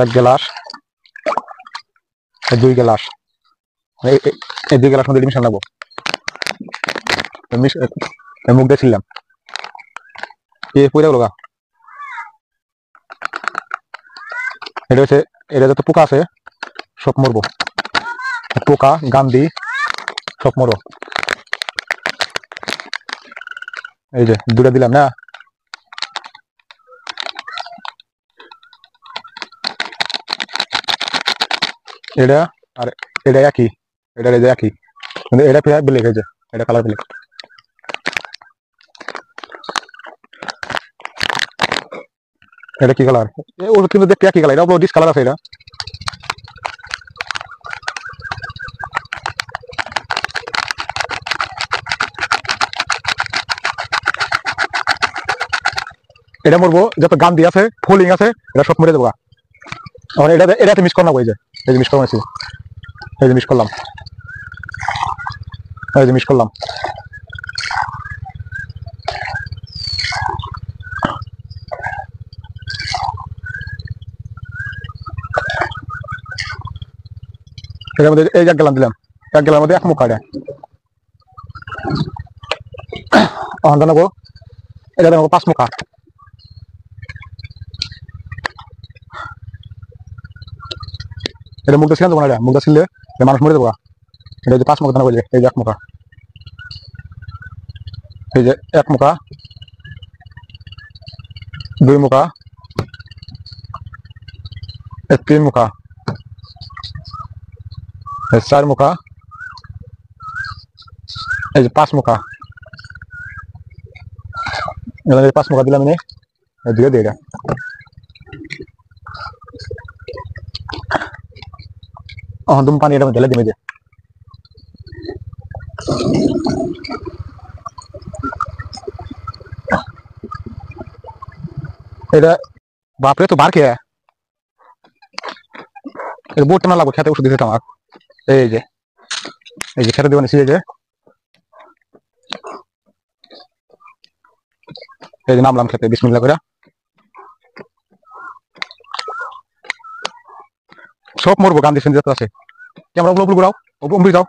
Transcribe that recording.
এক গ্লাস, দুই গ্লাস, এই দুই গ্লাস মধ্যে মিশান লাগবো। মুখ দিয়েছিলাম পয়লা লগা। এটা হচ্ছে, এটা যত পোকা আছে সব মরবো, পোকা গান্ধী সব মরো। এই যে দুটা দিলাম না, এটা আর এটা একই, এটা একই, কিন্তু এটা ফের ব্ল্যাক হয়েছে, এটা কালার ব্ল্যাক। এটা কি কালার? ওর কিন্তু দেখতে একই কালার, এটা ডিস কালার আছে। এটা মরবো, যত গান্ধী আছে ফলিং আছে এটা সব মরে দেবো। আর এটাতে মিস করলাম, এই যে মিস করলাম, এই যে মিস করলাম, এই যে মিস করলাম। এটার মধ্যে এই এক গেলাম দিলাম, এক গেলার মধ্যে এক মুখ কাটা জানাবো, এটা দেবো 5 মুখা। এটা মুখটা ছিলাম দেবো না, এটা মুখটা ছিলে মানুষ মরে দেবো। এটা যে 5 মুখা দানা বলছে, এই যে 1 মুখা, এই যে 1 মুখা, 2 মুখা, 3 মুখা, 4 মুখা, এই যে 5 মুখা। 5 মুখা দিলাম এনে দিয়ে দিই। এটা তুমি পানি এটা ঢেলে দিবে যে এটা। বাপরে তো বার খেয়ে বোট না লাগবো, খেতে ওষুধ দিতে আমার। এই যে খেতে দেবেন, এই যে নামলাম খেতে বিসমিল্লাহ করে। সব মরবো, গান্ধী সেন্দি যত আছে। ক্যামেরা উপর ঘুরাও, উপর যাও।